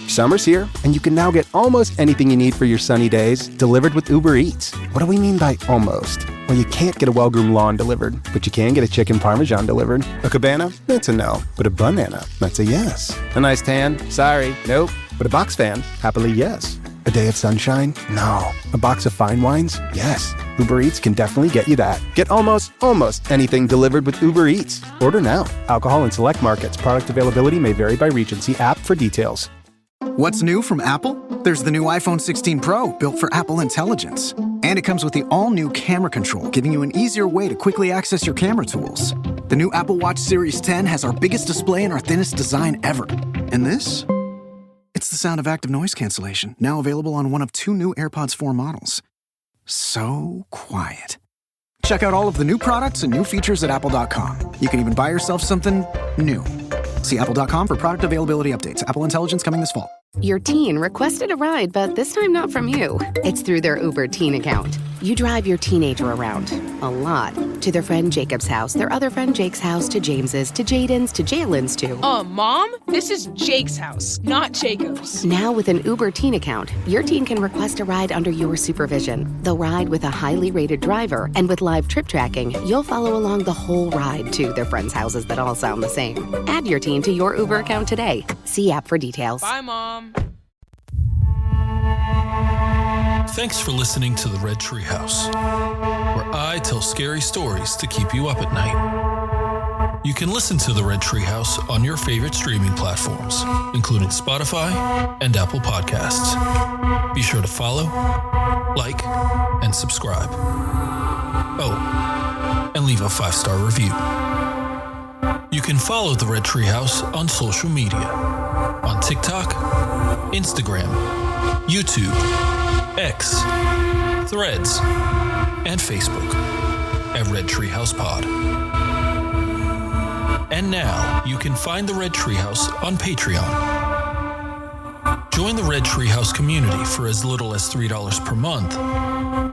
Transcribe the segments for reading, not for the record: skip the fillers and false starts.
Summer's here, and you can now get almost anything you need for your sunny days delivered with Uber Eats. What do we mean by almost? Well, you can't get a well-groomed lawn delivered, but you can get a chicken parmesan delivered. A cabana? That's a no. But a banana? That's a yes. A nice tan? Sorry, nope. But a box fan? Happily, yes. A day of sunshine? No. A box of fine wines? Yes. Uber Eats can definitely get you that. Get almost anything delivered with Uber Eats. Order now. Alcohol in select markets. Product availability may vary by region. See app for details. What's new from Apple? There's the new iPhone 16 Pro, built for Apple Intelligence. And it comes with the all-new camera control, giving you an easier way to quickly access your camera tools. The new Apple Watch Series 10 has our biggest display and our thinnest design ever. And this? It's the sound of active noise cancellation, now available on one of 2 new AirPods 4 models. So quiet. Check out all of the new products and new features at apple.com. You can even buy yourself something new. See apple.com for product availability updates. Apple Intelligence coming this fall. Your teen requested a ride, but this time not from you. It's through their Uber teen account. You drive your teenager around, a lot, to their friend Jacob's house, their other friend Jake's house, to James's, to Jaden's, to Jalen's, to... Mom? This is Jake's house, not Jacob's. Now with an Uber teen account, your teen can request a ride under your supervision. They'll ride with a highly rated driver, and with live trip tracking, you'll follow along the whole ride to their friends' houses that all sound the same. Add your teen to your Uber account today. See app for details. Bye, Mom. Thanks for listening to the Red Treehouse, where I tell scary stories to keep you up at night. You can listen to the Red Treehouse on your favorite streaming platforms, including Spotify and Apple Podcasts. Be sure to follow, like, and subscribe. Oh, and leave a 5-star review. You can follow the Red Treehouse on social media, on TikTok, Instagram, YouTube, X, Threads, and Facebook at Red Treehouse Pod. And now you can find the Red Treehouse on Patreon. Join the Red Treehouse community for as little as $3 per month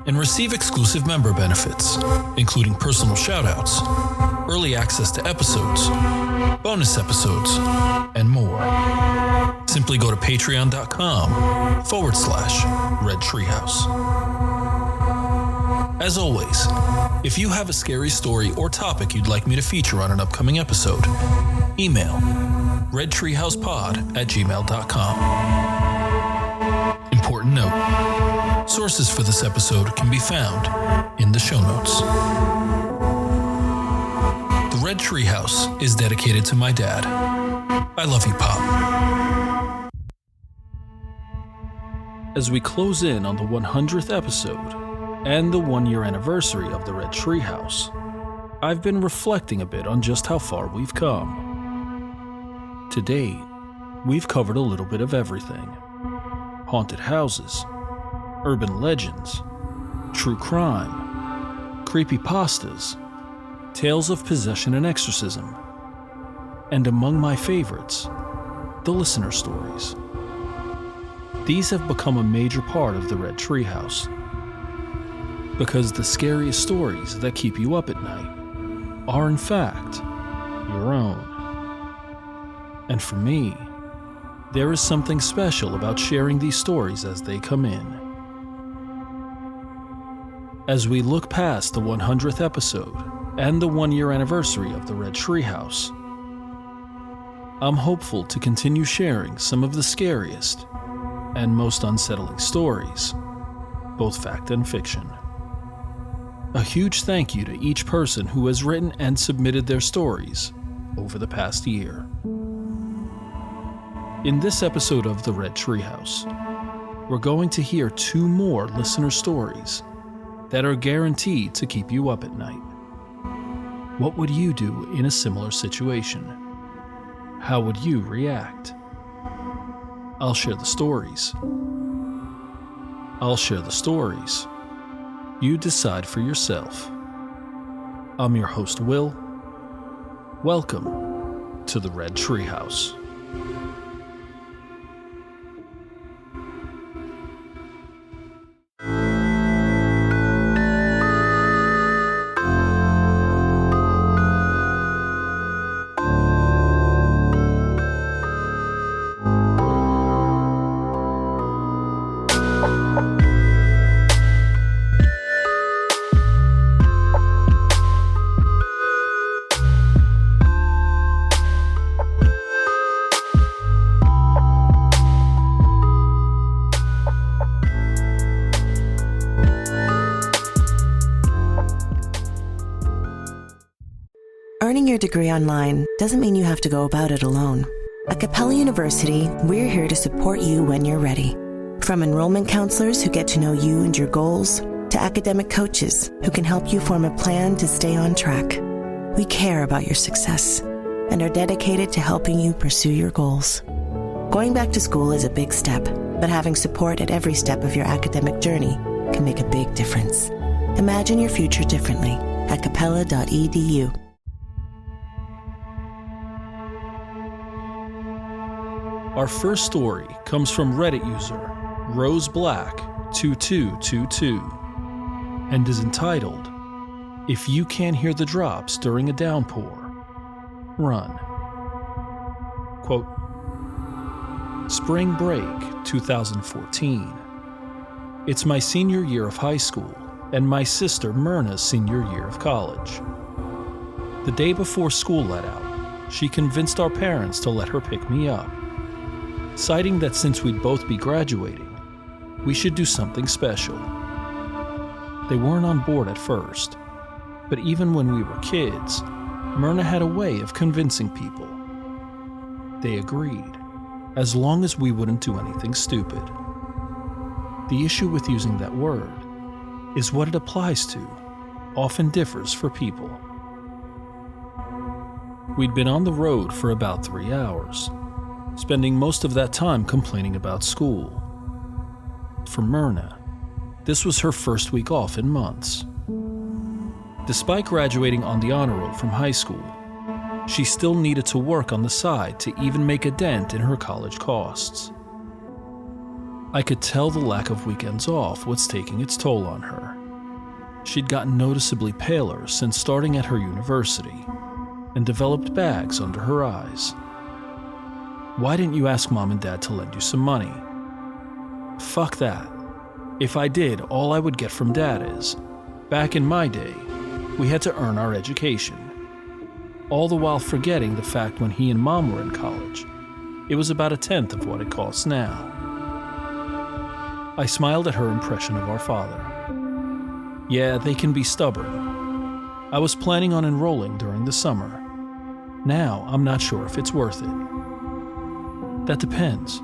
and receive exclusive member benefits, including personal shoutouts, early access to episodes, bonus episodes, and more. Simply go to patreon.com/Red Treehouse. As always, if you have a scary story or topic you'd like me to feature on an upcoming episode, email redtreehousepod@gmail.com. Important note, sources for this episode can be found in the show notes. The Red Treehouse is dedicated to my dad. I love you, Pop. As we close in on the 100th episode and the 1-year anniversary of the Red Treehouse, I've been reflecting a bit on just how far we've come. To date, we've covered a little bit of everything. Haunted houses, urban legends, true crime, creepypastas, tales of possession and exorcism, and among my favorites, the listener stories. These have become a major part of the Red Treehouse, because the scariest stories that keep you up at night are in fact your own. And for me, there is something special about sharing these stories as they come in. As we look past the 100th episode and the 1-year anniversary of the Red Treehouse, I'm hopeful to continue sharing some of the scariest and most unsettling stories, both fact and fiction. A huge thank you to each person who has written and submitted their stories over the past year. In this episode of the Red Treehouse, we're going to hear 2 more listener stories that are guaranteed to keep you up at night. What would you do in a similar situation? How would you react? I'll share the stories. You decide for yourself. I'm your host, Will. Welcome to the Red Treehouse. your degree online doesn't mean you have to go about it alone. At Capella University, we're here to support you when you're ready. From enrollment counselors who get to know you and your goals, to academic coaches who can help you form a plan to stay on track. We care about your success and are dedicated to helping you pursue your goals. Going back to school is a big step, but having support at every step of your academic journey can make a big difference. Imagine your future differently at capella.edu. Our first story comes from Reddit user RoseBlack2222 and is entitled, "If You Can't Hear the Drops During a Downpour, Run." Quote, Spring break 2014. It's my senior year of high school and my sister Myrna's senior year of college. The day before school let out, she convinced our parents to let her pick me up, citing that since we'd both be graduating, we should do something special. They weren't on board at first, but even when we were kids, Myrna had a way of convincing people. They agreed, as long as we wouldn't do anything stupid. The issue with using that word is what it applies to often differs for people. We'd been on the road for about 3 hours, spending most of that time complaining about school. For Myrna, this was her first week off in months. Despite graduating on the honor roll from high school, she still needed to work on the side to even make a dent in her college costs. I could tell the lack of weekends off was taking its toll on her. She'd gotten noticeably paler since starting at her university and developed bags under her eyes. Why didn't you ask Mom and Dad to lend you some money? Fuck that. If I did, all I would get from Dad is, back in my day, we had to earn our education. All the while forgetting the fact when he and Mom were in college, it was about 1/10 of what it costs now. I smiled at her impression of our father. Yeah, they can be stubborn. I was planning on enrolling during the summer. Now, I'm not sure if it's worth it. That depends.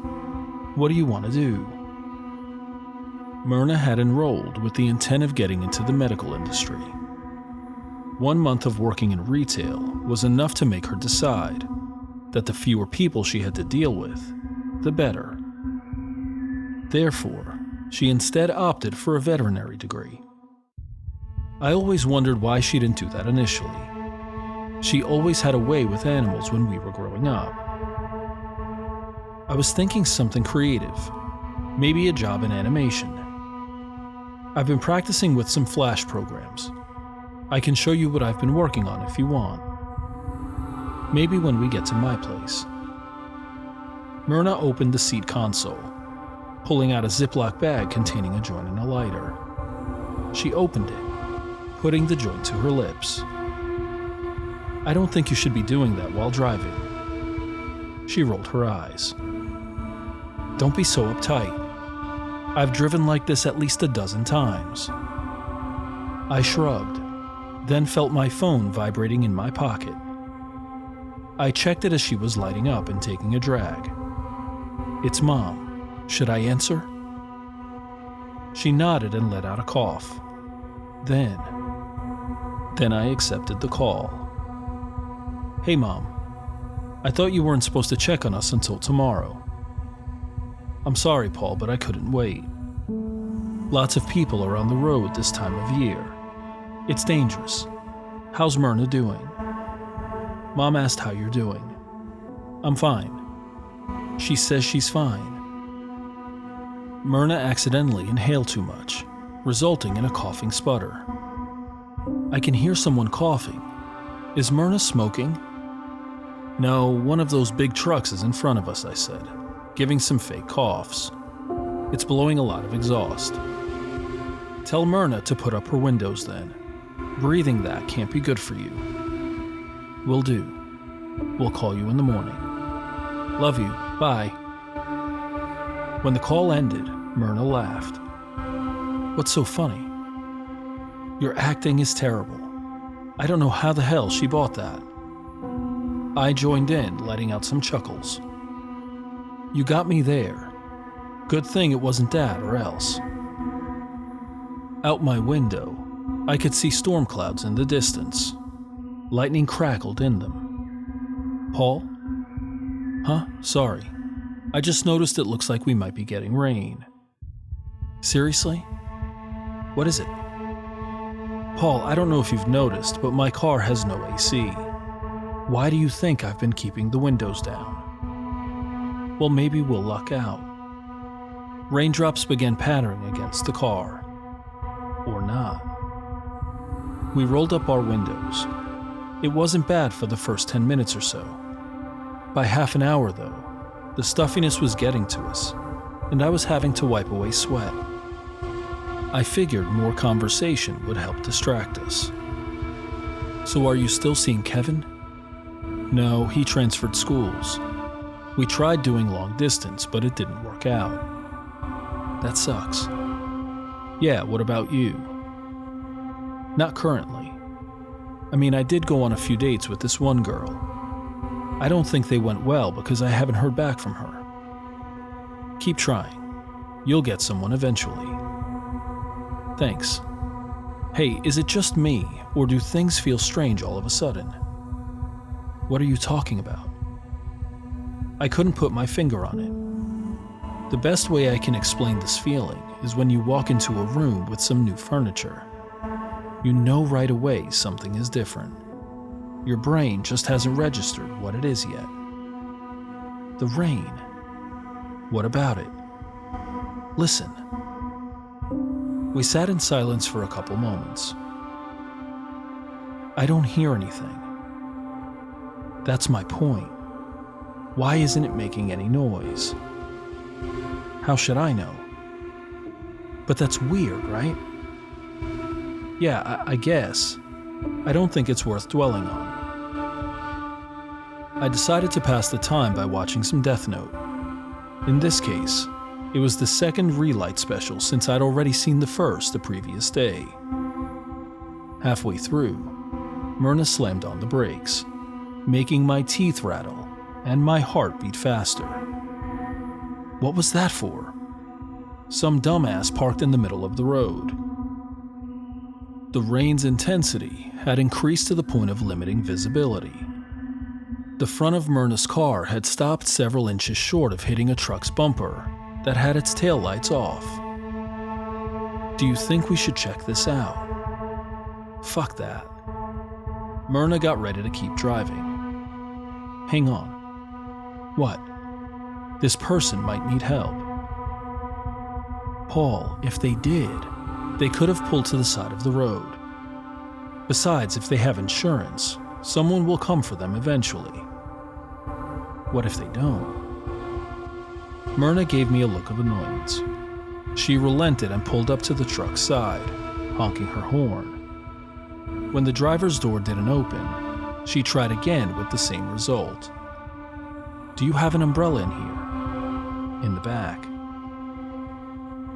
What do you want to do? Myrna had enrolled with the intent of getting into the medical industry. 1 month of working in retail was enough to make her decide that the fewer people she had to deal with, the better. Therefore, she instead opted for a veterinary degree. I always wondered why she didn't do that initially. She always had a way with animals when we were growing up. I was thinking something creative, maybe a job in animation. I've been practicing with some Flash programs. I can show you what I've been working on if you want. Maybe when we get to my place. Myrna opened the seat console, pulling out a Ziploc bag containing a joint and a lighter. She opened it, putting the joint to her lips. I don't think you should be doing that while driving. She rolled her eyes. Don't be so uptight. I've driven like this at least 12 times. I shrugged, then felt my phone vibrating in my pocket. I checked it as she was lighting up and taking a drag. It's Mom. Should I answer? She nodded and let out a cough. Then I accepted the call. Hey Mom, I thought you weren't supposed to check on us until tomorrow. I'm sorry, Paul, but I couldn't wait. Lots of people are on the road this time of year. It's dangerous. How's Myrna doing? Mom asked how you're doing. I'm fine. She says she's fine. Myrna accidentally inhaled too much, resulting in a coughing sputter. I can hear someone coughing. Is Myrna smoking? No, one of those big trucks is in front of us, I said, giving some fake coughs. It's blowing a lot of exhaust. Tell Myrna to put up her windows then. Breathing that can't be good for you. Will do. We'll call you in the morning. Love you. Bye. When the call ended, Myrna laughed. What's so funny? Your acting is terrible. I don't know how the hell she bought that. I joined in, letting out some chuckles. You got me there. Good thing it wasn't Dad or else. Out my window, I could see storm clouds in the distance. Lightning crackled in them. Paul? Huh? Sorry. I just noticed it looks like we might be getting rain. Seriously? What is it? Paul, I don't know if you've noticed, but my car has no AC. Why do you think I've been keeping the windows down? Well, maybe we'll luck out. Raindrops began pattering against the car. Or not. We rolled up our windows. It wasn't bad for the first 10 minutes or so. By half an hour, though, the stuffiness was getting to us, and I was having to wipe away sweat. I figured more conversation would help distract us. So are you still seeing Kevin? No, he transferred schools. We tried doing long distance, but it didn't work out. That sucks. Yeah, what about you? Not currently. I mean, I did go on a few dates with this one girl. I don't think they went well because I haven't heard back from her. Keep trying. You'll get someone eventually. Thanks. Hey, is it just me, or do things feel strange all of a sudden? What are you talking about? I couldn't put my finger on it. The best way I can explain this feeling is when you walk into a room with some new furniture. You know right away something is different. Your brain just hasn't registered what it is yet. The rain. What about it? Listen. We sat in silence for a couple moments. I don't hear anything. That's my point. Why isn't it making any noise? How should I know? But that's weird, right? Yeah, I guess. I don't think it's worth dwelling on. I decided to pass the time by watching some Death Note. In this case, it was the second relight special since I'd already seen the first the previous day. Halfway through, Myrna slammed on the brakes, making my teeth rattle and my heart beat faster. What was that for? Some dumbass parked in the middle of the road. The rain's intensity had increased to the point of limiting visibility. The front of Myrna's car had stopped several inches short of hitting a truck's bumper that had its taillights off. Do you think we should check this out? Fuck that. Myrna got ready to keep driving. Hang on. What? This person might need help. Paul, if they did, they could have pulled to the side of the road. Besides, if they have insurance, someone will come for them eventually. What if they don't? Myrna gave me a look of annoyance. She relented and pulled up to the truck's side, honking her horn. When the driver's door didn't open, she tried again with the same result. Do you have an umbrella in here? In the back.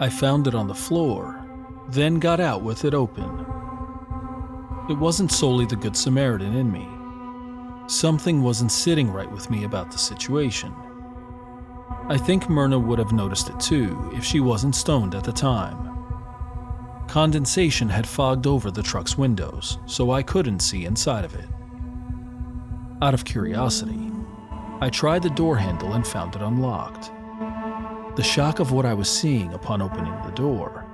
I found it on the floor, then got out with it open. It wasn't solely the Good Samaritan in me. Something wasn't sitting right with me about the situation. I think Myrna would have noticed it too if she wasn't stoned at the time. Condensation had fogged over the truck's windows, so I couldn't see inside of it. Out of curiosity, I tried the door handle and found it unlocked. The shock of what I was seeing upon opening the door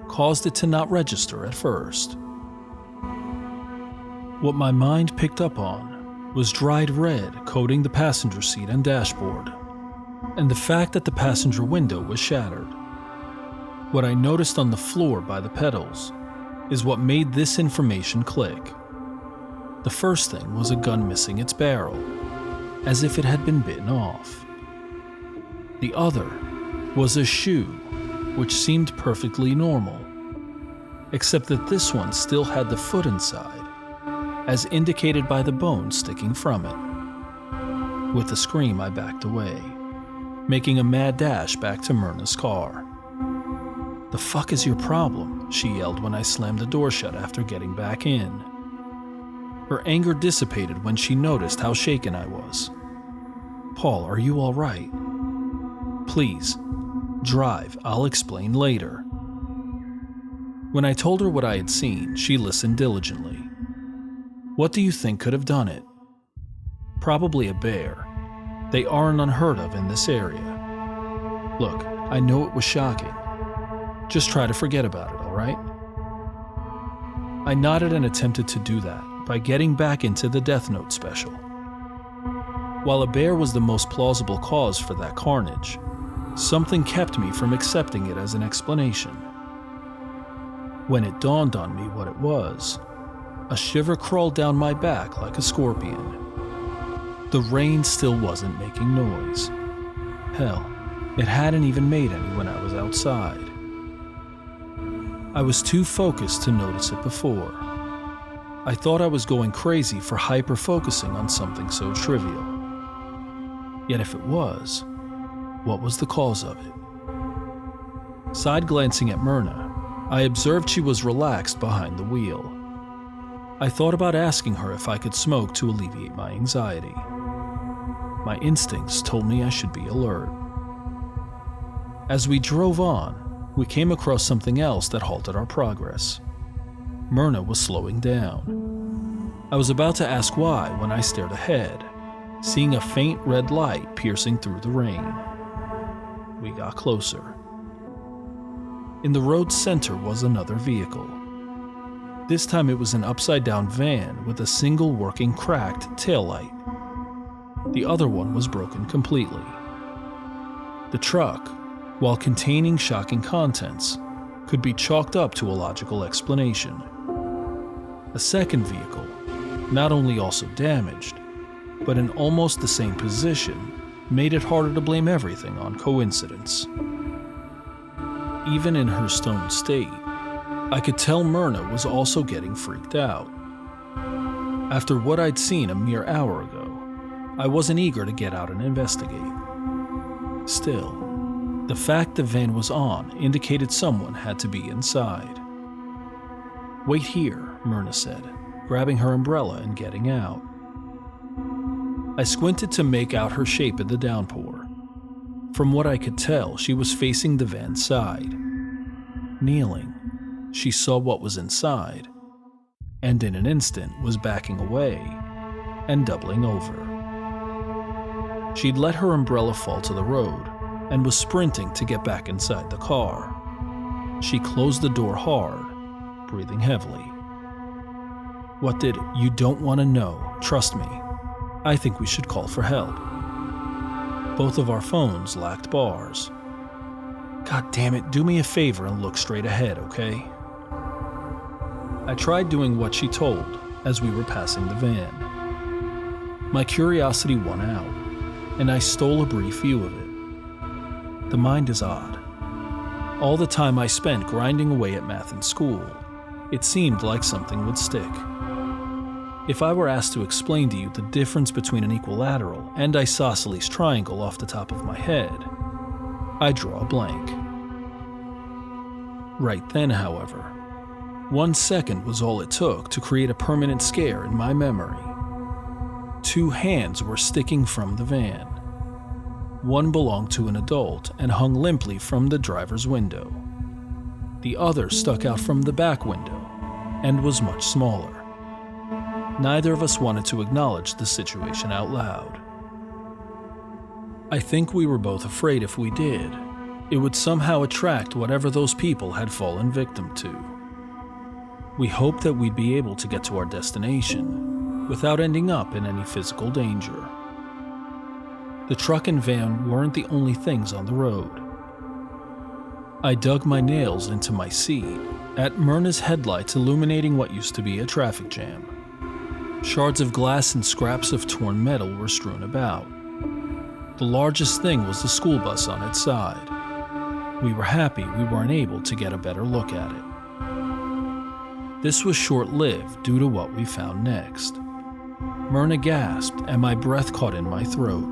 caused it to not register at first. What my mind picked up on was dried red coating the passenger seat and dashboard, and the fact that the passenger window was shattered. What I noticed on the floor by the pedals is what made this information click. The first thing was a gun missing its barrel, as if it had been bitten off. The other was a shoe, which seemed perfectly normal, except that this one still had the foot inside, as indicated by the bone sticking from it. With a scream, I backed away, making a mad dash back to Myrna's car. "The fuck is your problem?" she yelled when I slammed the door shut after getting back in. Her anger dissipated when she noticed how shaken I was. "Paul, are you all right?" "Please, drive. I'll explain later." When I told her what I had seen, she listened diligently. "What do you think could have done it?" "Probably a bear. They aren't unheard of in this area. Look, I know it was shocking. Just try to forget about it, all right?" I nodded and attempted to do that by getting back into the Death Note special. While a bear was the most plausible cause for that carnage, something kept me from accepting it as an explanation. When it dawned on me what it was, a shiver crawled down my back like a scorpion. The rain still wasn't making noise. Hell, it hadn't even made any when I was outside. I was too focused to notice it before. I thought I was going crazy for hyper-focusing on something so trivial. Yet if it was, what was the cause of it? Side-glancing at Myrna, I observed she was relaxed behind the wheel. I thought about asking her if I could smoke to alleviate my anxiety. My instincts told me I should be alert. As we drove on, we came across something else that halted our progress. Myrna was slowing down. I was about to ask why when I stared ahead, seeing a faint red light piercing through the rain. We got closer. In the road's center was another vehicle. This time it was an upside-down van with a single working cracked taillight. The other one was broken completely. The truck, while containing shocking contents, could be chalked up to a logical explanation. A second vehicle, not only also damaged, but in almost the same position, made it harder to blame everything on coincidence. Even in her stoned state, I could tell Myrna was also getting freaked out. After what I'd seen a mere hour ago, I wasn't eager to get out and investigate. Still, the fact the van was on indicated someone had to be inside. "Wait here," Myrna said, grabbing her umbrella and getting out. I squinted to make out her shape in the downpour. From what I could tell, she was facing the van's side. Kneeling, she saw what was inside, and in an instant was backing away and doubling over. She'd let her umbrella fall to the road and was sprinting to get back inside the car. She closed the door hard, breathing heavily. "What did you don't want to know? Trust me. I think we should call for help." Both of our phones lacked bars. "God damn it, do me a favor and look straight ahead, okay?" I tried doing what she told as we were passing the van. My curiosity won out, and I stole a brief view of it. The mind is odd. All the time I spent grinding away at math in school, it seemed like something would stick. If I were asked to explain to you the difference between an equilateral and isosceles triangle off the top of my head, I'd draw a blank. Right then, however, 1 second was all it took to create a permanent scare in my memory. 2 hands were sticking from the van. One belonged to an adult and hung limply from the driver's window. The other stuck out from the back window and was much smaller. Neither of us wanted to acknowledge the situation out loud. I think we were both afraid if we did, it would somehow attract whatever those people had fallen victim to. We hoped that we'd be able to get to our destination without ending up in any physical danger. The truck and van weren't the only things on the road. I dug my nails into my seat at Myrna's headlights illuminating what used to be a traffic jam. Shards of glass and scraps of torn metal were strewn about. The largest thing was the school bus on its side. We were happy we weren't able to get a better look at it. This was short-lived due to what we found next. Myrna gasped and my breath caught in my throat.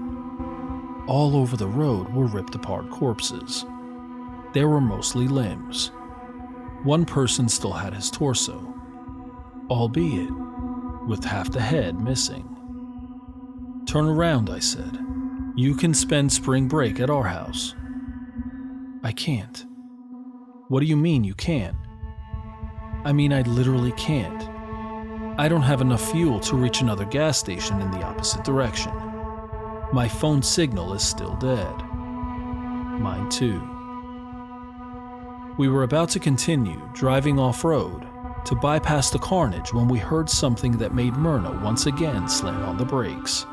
All over the road were ripped-apart corpses. There were mostly limbs. One person still had his torso, albeit with half the head missing. "Turn around," I said. "You can spend spring break at our house." "I can't." "What do you mean you can't?" "I mean I literally can't. I don't have enough fuel to reach another gas station in the opposite direction. My phone signal is still dead." "Mine too." We were about to continue driving off-road to bypass the carnage when we heard something that made Myrna once again slam on the brakes.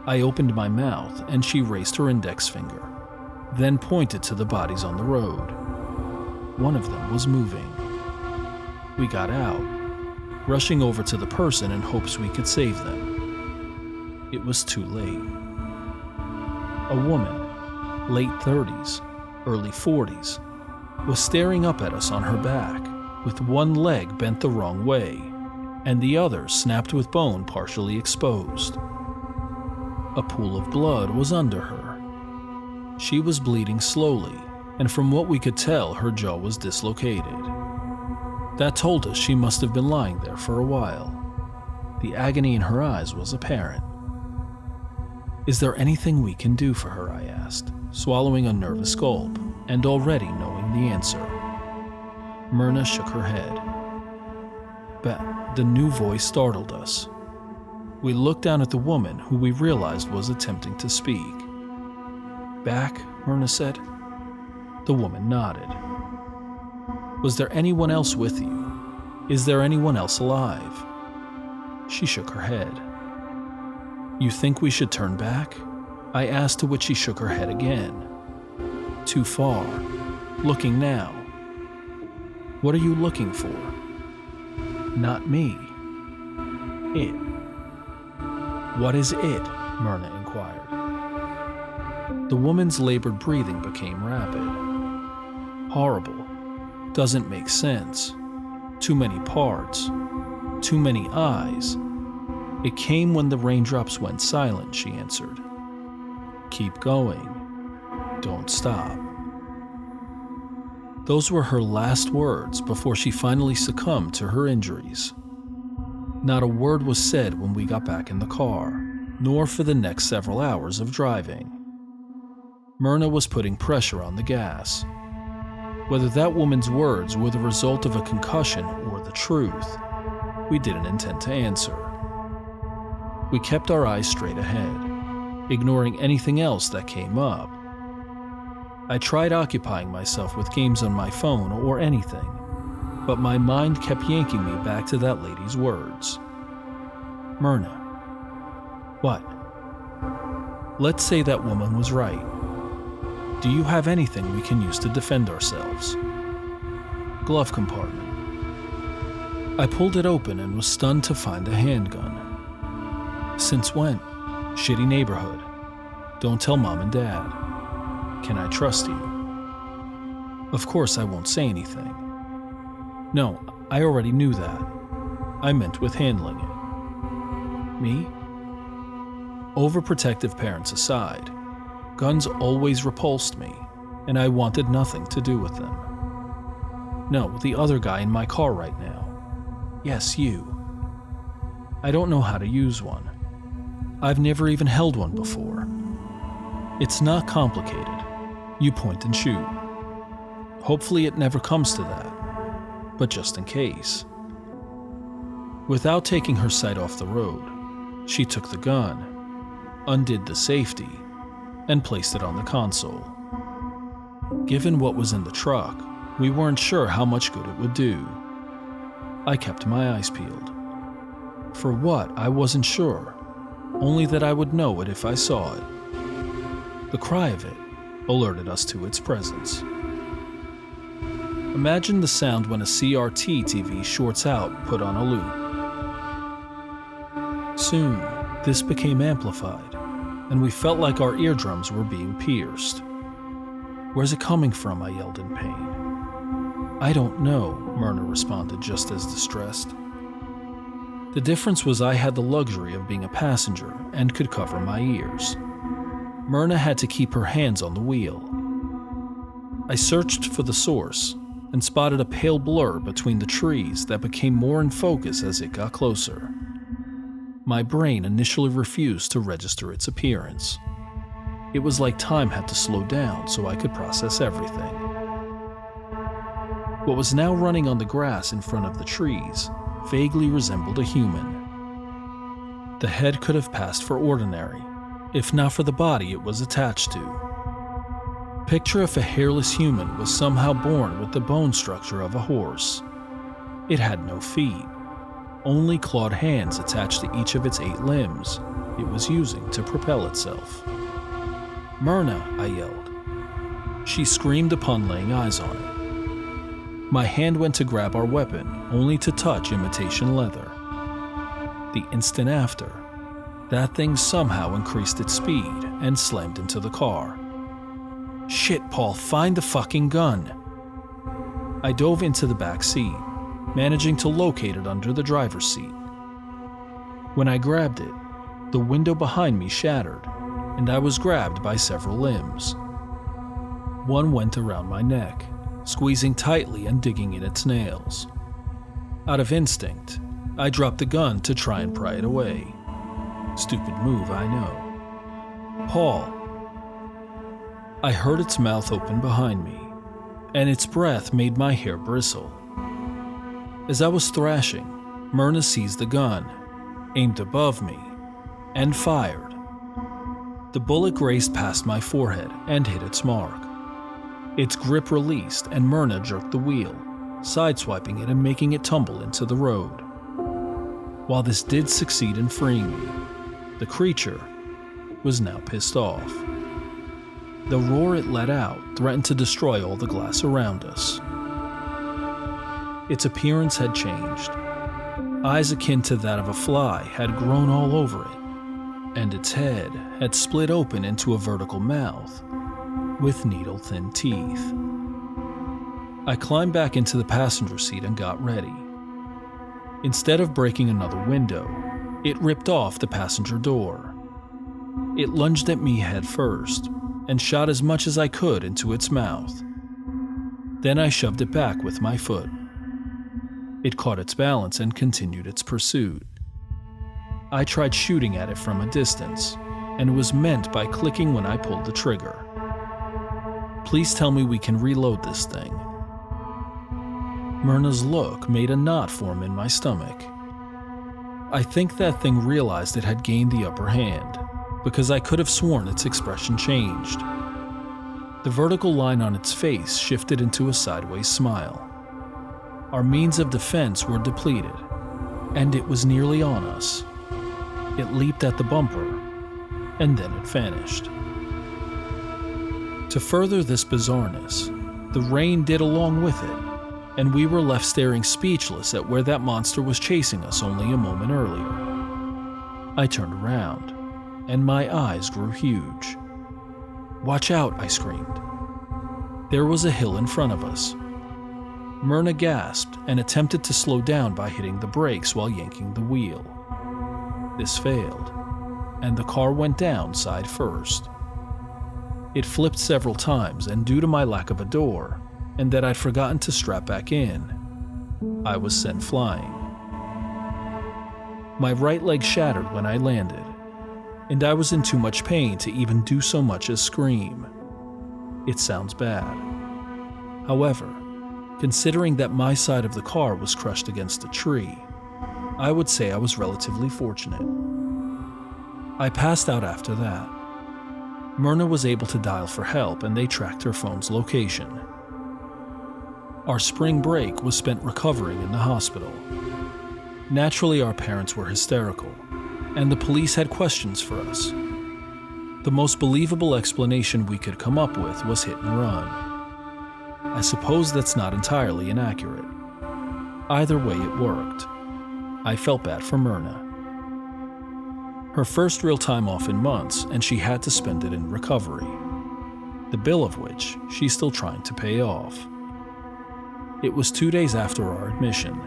I opened my mouth and she raised her index finger, then pointed to the bodies on the road. One of them was moving. We got out, rushing over to the person in hopes we could save them. It was too late. A woman, late 30s, early 40s, was staring up at us on her back, with one leg bent the wrong way, and the other snapped with bone partially exposed. A pool of blood was under her. She was bleeding slowly, and from what we could tell, her jaw was dislocated. That told us she must have been lying there for a while. The agony in her eyes was apparent. "Is there anything we can do for her?" I asked, swallowing a nervous gulp, and already knowing the answer. Myrna shook her head. The new voice startled us. We looked down at the woman who we realized was attempting to speak. "Back," Myrna said. The woman nodded. "Was there anyone else with you? Is there anyone else alive?" She shook her head. "You think we should turn back?" I asked, to which she shook her head again. "Too far. Looking now." "What are you looking for?" "Not me. It." "What is it?" Myrna inquired. The woman's labored breathing became rapid. "Horrible. Doesn't make sense. Too many parts. Too many eyes. It came when the raindrops went silent," she answered. "Keep going. Don't stop." Those were her last words before she finally succumbed to her injuries. Not a word was said when we got back in the car, nor for the next several hours of driving. Myrna was putting pressure on the gas. Whether that woman's words were the result of a concussion or the truth, we didn't intend to answer. We kept our eyes straight ahead, ignoring anything else that came up. I tried occupying myself with games on my phone or anything, but my mind kept yanking me back to that lady's words. "Myrna." "What?" "Let's say that woman was right. Do you have anything we can use to defend ourselves?" "Glove compartment." I pulled it open and was stunned to find a handgun. "Since when?" "Shitty neighborhood. Don't tell Mom and Dad. Can I trust you?" "Of course I won't say anything." "No, I already knew that. I meant with handling it." "Me?" Overprotective parents aside, guns always repulsed me, and I wanted nothing to do with them. "No, the other guy in my car right now." "Yes, you." "I don't know how to use one. I've never even held one before." "It's not complicated. You point and shoot. Hopefully it never comes to that, but just in case." Without taking her sight off the road, she took the gun, undid the safety, and placed it on the console. Given what was in the truck, we weren't sure how much good it would do. I kept my eyes peeled. For what, I wasn't sure, only that I would know it if I saw it. The cry of it alerted us to its presence. Imagine the sound when a CRT TV shorts out, put on a loop. Soon, this became amplified, and we felt like our eardrums were being pierced. "Where's it coming from?" I yelled in pain. "I don't know," Myrna responded, just as distressed. The difference was I had the luxury of being a passenger and could cover my ears. Myrna had to keep her hands on the wheel. I searched for the source and spotted a pale blur between the trees that became more in focus as it got closer. My brain initially refused to register its appearance. It was like time had to slow down so I could process everything. What was now running on the grass in front of the trees vaguely resembled a human. The head could have passed for ordinary, if not for the body it was attached to. Picture if a hairless human was somehow born with the bone structure of a horse. It had no feet, only clawed hands attached to each of its 8 limbs it was using to propel itself. "Myrna," I yelled. She screamed upon laying eyes on it. My hand went to grab our weapon, only to touch imitation leather. The instant after, that thing somehow increased its speed and slammed into the car. "Shit, Paul, find the fucking gun!" I dove into the back seat, managing to locate it under the driver's seat. When I grabbed it, the window behind me shattered, and I was grabbed by several limbs. One went around my neck, squeezing tightly and digging in its nails. Out of instinct, I dropped the gun to try and pry it away. Stupid move, I know. "Paul." I heard its mouth open behind me, and its breath made my hair bristle. As I was thrashing, Myrna seized the gun, aimed above me, and fired. The bullet grazed past my forehead and hit its mark. Its grip released, and Myrna jerked the wheel, sideswiping it and making it tumble into the road. While this did succeed in freeing me, the creature was now pissed off. The roar it let out threatened to destroy all the glass around us. Its appearance had changed. Eyes akin to that of a fly had grown all over it, and its head had split open into a vertical mouth with needle-thin teeth. I climbed back into the passenger seat and got ready. Instead of breaking another window, it ripped off the passenger door. It lunged at me head first and shot as much as I could into its mouth. Then I shoved it back with my foot. It caught its balance and continued its pursuit. I tried shooting at it from a distance, and was meant by clicking when I pulled the trigger. "Please tell me we can reload this thing." Myrna's look made a knot form in my stomach. I think that thing realized it had gained the upper hand, because I could have sworn its expression changed. The vertical line on its face shifted into a sideways smile. Our means of defense were depleted, and it was nearly on us. It leaped at the bumper, and then it vanished. To further this bizarreness, the rain did along with it, and we were left staring speechless at where that monster was chasing us only a moment earlier. I turned around, and my eyes grew huge. "Watch out," I screamed. There was a hill in front of us. Myrna gasped and attempted to slow down by hitting the brakes while yanking the wheel. This failed, and the car went down side first. It flipped several times, and due to my lack of a door, and that I'd forgotten to strap back in, I was sent flying. My right leg shattered when I landed, and I was in too much pain to even do so much as scream. It sounds bad. However, considering that my side of the car was crushed against a tree, I would say I was relatively fortunate. I passed out after that. Myrna was able to dial for help, and they tracked her phone's location. Our spring break was spent recovering in the hospital. Naturally, our parents were hysterical, and the police had questions for us. The most believable explanation we could come up with was hit and run. I suppose that's not entirely inaccurate. Either way, it worked. I felt bad for Myrna. Her first real time off in months, and she had to spend it in recovery, the bill of which she's still trying to pay off. It was 2 days after our admission.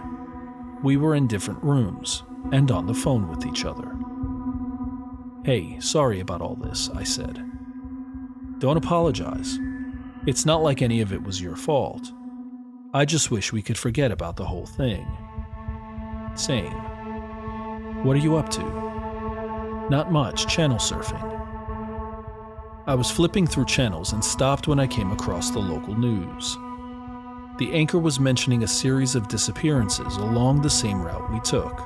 We were in different rooms and on the phone with each other. "Hey, sorry about all this," I said. "Don't apologize. It's not like any of it was your fault. I just wish we could forget about the whole thing." "Same. What are you up to?" Not much, channel surfing. I was flipping through channels and stopped when I came across the local news. The anchor was mentioning a series of disappearances along the same route we took.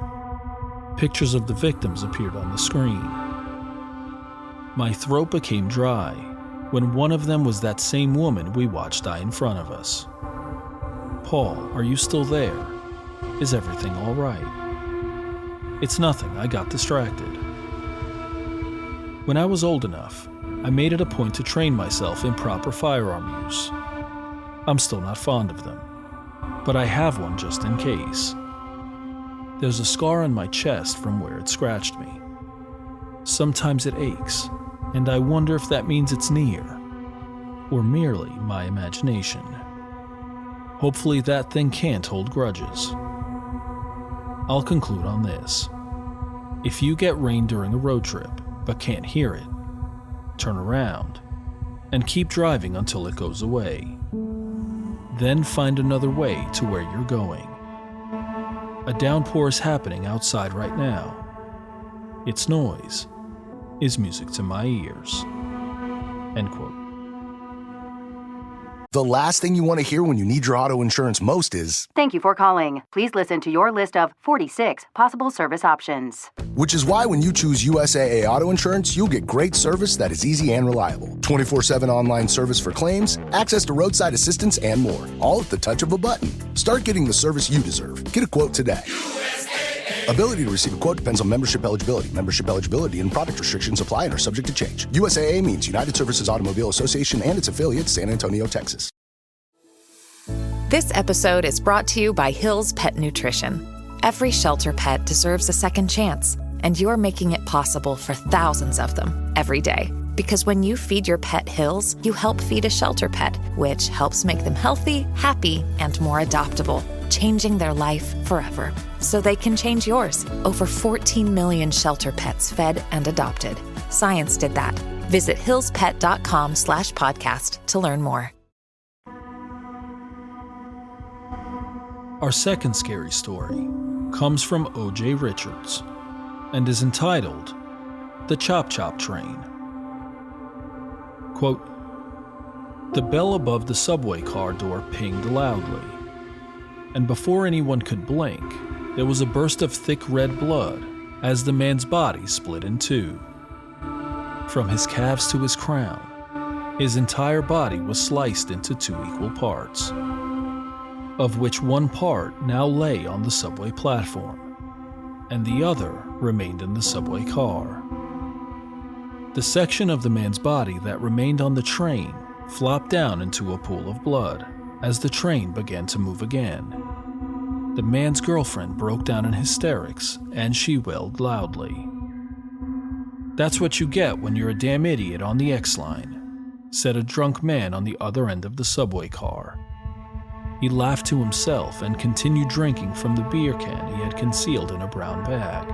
Pictures of the victims appeared on the screen. My throat became dry when one of them was that same woman we watched die in front of us. "Paul, are you still there? Is everything all right?" "It's nothing, I got distracted." When I was old enough, I made it a point to train myself in proper firearm use. I'm still not fond of them, but I have one just in case. There's a scar on my chest from where it scratched me. Sometimes it aches, and I wonder if that means it's near, or merely my imagination. Hopefully that thing can't hold grudges. I'll conclude on this. If you get rain during a road trip, but can't hear it, turn around, and keep driving until it goes away. Then find another way to where you're going. A downpour is happening outside right now. Its noise is music to my ears. End quote. The last thing you want to hear when you need your auto insurance most is, "Thank you for calling. Please listen to your list of 46 possible service options." which is why when you choose USAA Auto Insurance, you'll get great service that is easy and reliable. 24/7 online service for claims, access to roadside assistance, and more, all at the touch of a button. Start getting the service you deserve. Get a quote today. Ability to receive a quote depends on membership eligibility. Membership eligibility and product restrictions apply and are subject to change. USAA means United Services Automobile Association and its affiliates, San Antonio, Texas. This episode is brought to you by Hill's Pet Nutrition. Every shelter pet deserves a second chance, and you're making it possible for thousands of them every day. Because when you feed your pet Hill's, you help feed a shelter pet, which helps make them healthy, happy, and more adoptable, changing their life forever. So they can change yours. Over 14 million shelter pets fed and adopted. Science did that. Visit hillspet.com/podcast to learn more. Our second scary story comes from O.J. Richards and is entitled The Chop Chop Train. Quote, "The bell above the subway car door pinged loudly, and before anyone could blink, there was a burst of thick red blood as the man's body split in two. From his calves to his crown, his entire body was sliced into two equal parts, of which one part now lay on the subway platform, and the other remained in the subway car. The section of the man's body that remained on the train flopped down into a pool of blood as the train began to move again. The man's girlfriend broke down in hysterics, and she wailed loudly. 'That's what you get when you're a damn idiot on the X line,' said a drunk man on the other end of the subway car. He laughed to himself and continued drinking from the beer can he had concealed in a brown bag.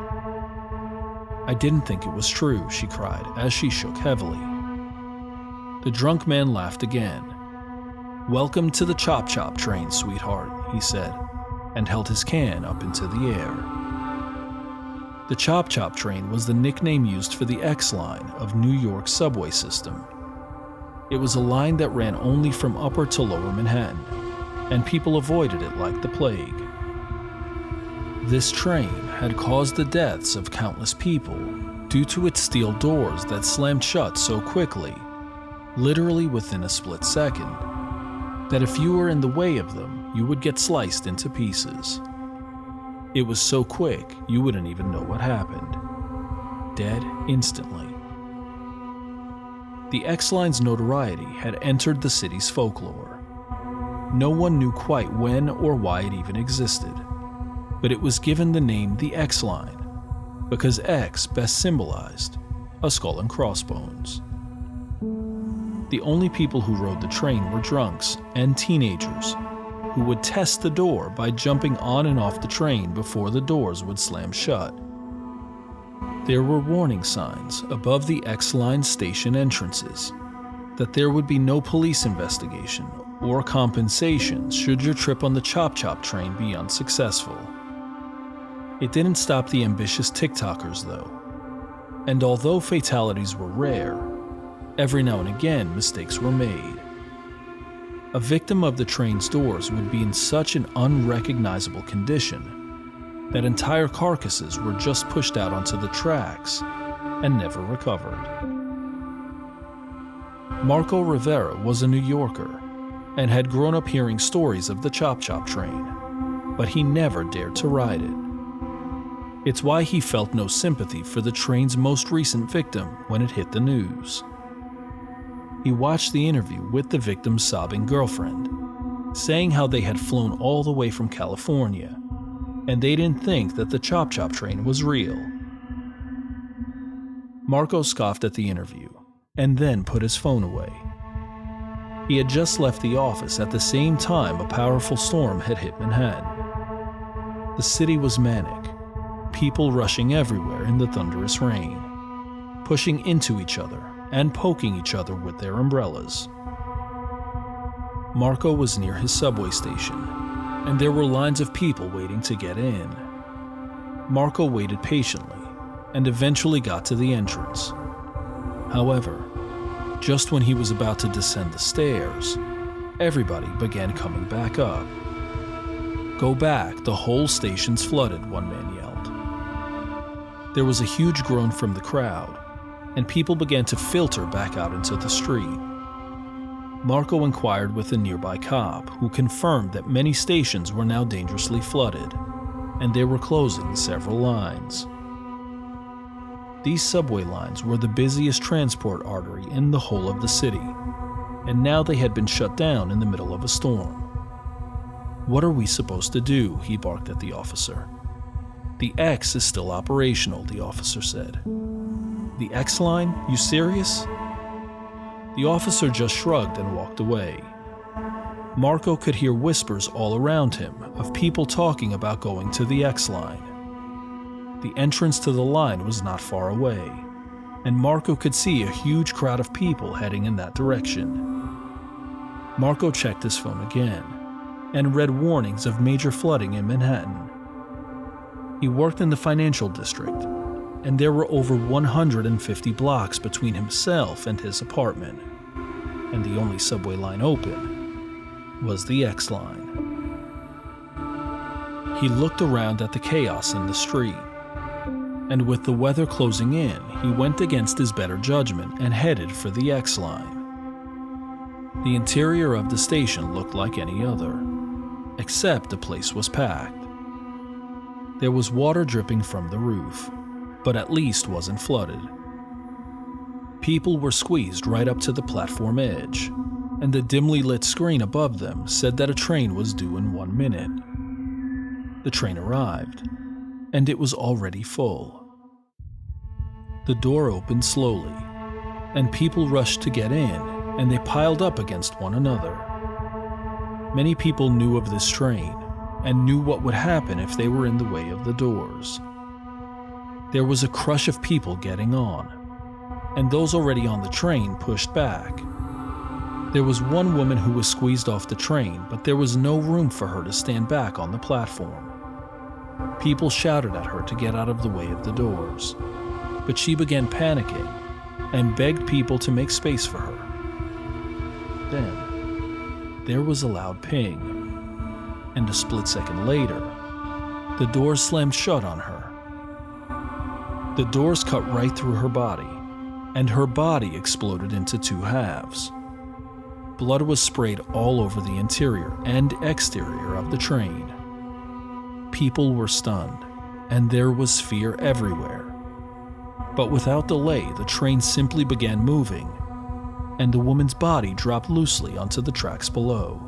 'I didn't think it was true,' she cried as she shook heavily. The drunk man laughed again. 'Welcome to the Chop Chop train, sweetheart,' he said, and held his can up into the air. The Chop Chop train was the nickname used for the X line of New York's subway system. It was a line that ran only from Upper to Lower Manhattan, and people avoided it like the plague. This train had caused the deaths of countless people due to its steel doors that slammed shut so quickly, literally within a split second, that if you were in the way of them, you would get sliced into pieces. It was so quick, you wouldn't even know what happened. Dead instantly. The X-Line's notoriety had entered the city's folklore. No one knew quite when or why it even existed, but it was given the name the X-Line because X best symbolized a skull and crossbones. The only people who rode the train were drunks and teenagers who would test the door by jumping on and off the train before the doors would slam shut. There were warning signs above the X-Line station entrances that there would be no police investigation or compensation should your trip on the Chop Chop train be unsuccessful. It didn't stop the ambitious TikTokers though. And although fatalities were rare, every now and again mistakes were made. A victim of the train's doors would be in such an unrecognizable condition that entire carcasses were just pushed out onto the tracks and never recovered. Marco Rivera was a New Yorker and had grown up hearing stories of the Chop Chop train, but he never dared to ride it. It's why he felt no sympathy for the train's most recent victim when it hit the news. He watched the interview with the victim's sobbing girlfriend, saying how they had flown all the way from California, and they didn't think that the Chop Chop train was real. Marco scoffed at the interview, and then put his phone away. He had just left the office at the same time a powerful storm had hit Manhattan. The city was manic, people rushing everywhere in the thunderous rain, pushing into each other and poking each other with their umbrellas. Marco was near his subway station, and there were lines of people waiting to get in. Marco waited patiently and eventually got to the entrance. However, just when he was about to descend the stairs, everybody began coming back up. "Go back, the whole station's flooded," one man yelled. There was a huge groan from the crowd, and people began to filter back out into the street. Marco inquired with a nearby cop, who confirmed that many stations were now dangerously flooded, and they were closing several lines. These subway lines were the busiest transport artery in the whole of the city, and now they had been shut down in the middle of a storm. "What are we supposed to do?" he barked at the officer. "The X is still operational," the officer said. "The X line? You serious?" The officer just shrugged and walked away. Marco could hear whispers all around him of people talking about going to the X line. The entrance to the line was not far away, and Marco could see a huge crowd of people heading in that direction. Marco checked his phone again and read warnings of major flooding in Manhattan. He worked in the financial district, and there were over 150 blocks between himself and his apartment, and the only subway line open was the X line. He looked around at the chaos in the street, and with the weather closing in, he went against his better judgment and headed for the X line. The interior of the station looked like any other, except the place was packed. There was water dripping from the roof, but at least wasn't flooded. People were squeezed right up to the platform edge, and the dimly lit screen above them said that a train was due in 1 minute. The train arrived, and it was already full. The door opened slowly, and people rushed to get in, and they piled up against one another. Many people knew of this train, and knew what would happen if they were in the way of the doors. There was a crush of people getting on, and those already on the train pushed back. There was one woman who was squeezed off the train, but there was no room for her to stand back on the platform. People shouted at her to get out of the way of the doors, but she began panicking and begged people to make space for her. Then, there was a loud ping, and a split second later, the doors slammed shut on her. The doors cut right through her body, and her body exploded into 2 halves. Blood was sprayed all over the interior and exterior of the train. People were stunned, and there was fear everywhere. But without delay, the train simply began moving, and the woman's body dropped loosely onto the tracks below.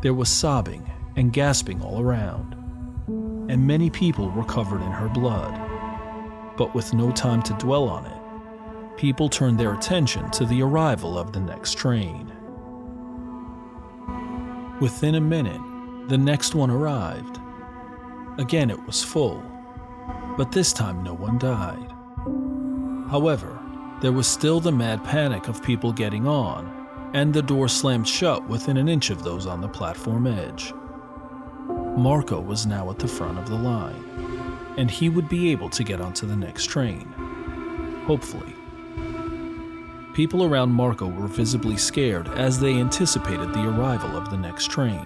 There was sobbing and gasping all around, and many people were covered in her blood. But with no time to dwell on it, people turned their attention to the arrival of the next train. Within a minute, the next one arrived. Again, it was full, but this time no one died. However, there was still the mad panic of people getting on, and the door slammed shut within an inch of those on the platform edge. Marco was now at the front of the line, and he would be able to get onto the next train. Hopefully. People around Marco were visibly scared as they anticipated the arrival of the next train.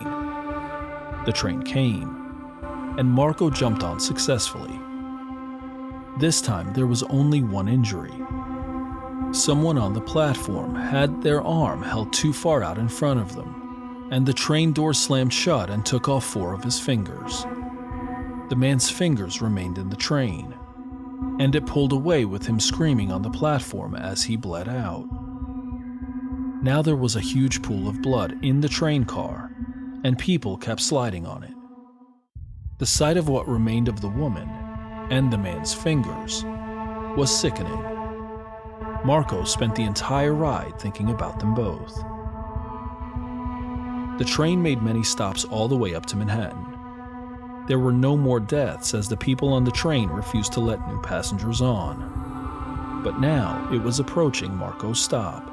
The train came, and Marco jumped on successfully. This time, there was only one injury. Someone on the platform had their arm held too far out in front of them, and the train door slammed shut and took off 4 of his fingers. The man's fingers remained in the train, and it pulled away with him screaming on the platform as he bled out. Now there was a huge pool of blood in the train car, and people kept sliding on it. The sight of what remained of the woman and the man's fingers was sickening. Marco spent the entire ride thinking about them both. The train made many stops all the way up to Manhattan. There were no more deaths as the people on the train refused to let new passengers on. But now it was approaching Marco's stop.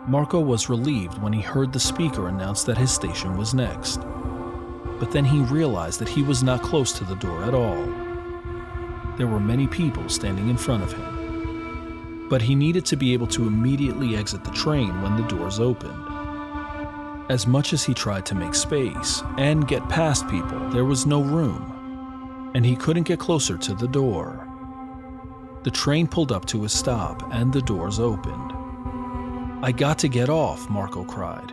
Marco was relieved when he heard the speaker announce that his station was next. But then he realized that he was not close to the door at all. There were many people standing in front of him. But he needed to be able to immediately exit the train when the doors opened. As much as he tried to make space and get past people, there was no room, and he couldn't get closer to the door. The train pulled up to a stop and the doors opened. "I got to get off," Marco cried,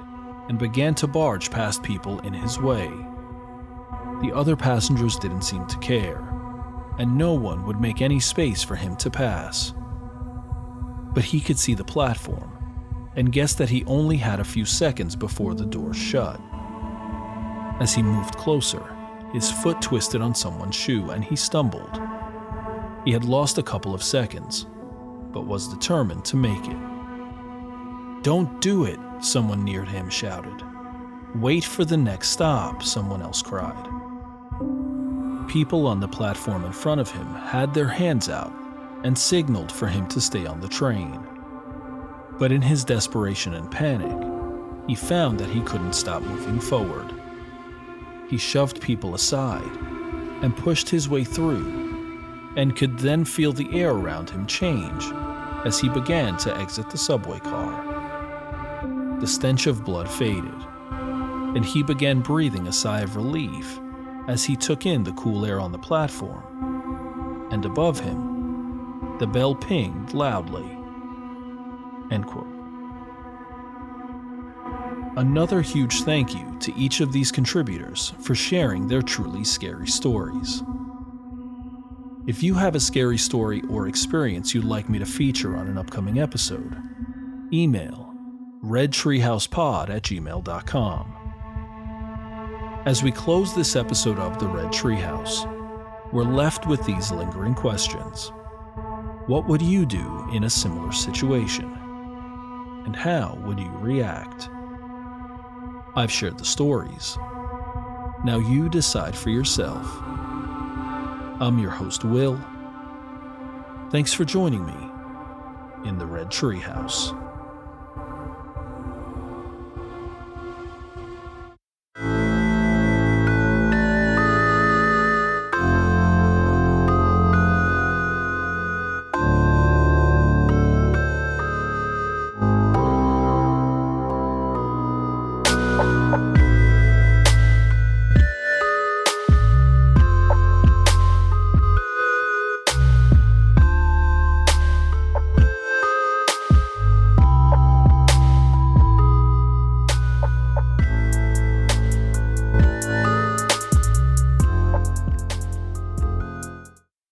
and began to barge past people in his way. The other passengers didn't seem to care, and no one would make any space for him to pass. But he could see the platform, and guessed that he only had a few seconds before the doors shut. As he moved closer, his foot twisted on someone's shoe and he stumbled. He had lost a couple of seconds, but was determined to make it. "Don't do it," someone near him shouted. "Wait for the next stop," someone else cried. People on the platform in front of him had their hands out and signaled for him to stay on the train. But in his desperation and panic, he found that he couldn't stop moving forward. He shoved people aside and pushed his way through, and could then feel the air around him change as he began to exit the subway car. The stench of blood faded, and he began breathing a sigh of relief as he took in the cool air on the platform. And above him, the bell pinged loudly. End quote. Another huge thank you to each of these contributors for sharing their truly scary stories. If you have a scary story or experience you'd like me to feature on an upcoming episode, email redtreehousepod@gmail.com. As we close this episode of The Red Treehouse, we're left with these lingering questions. What would you do in a similar situation? And how would you react? I've shared the stories. Now you decide for yourself. I'm your host, Will. Thanks for joining me in the Red Treehouse.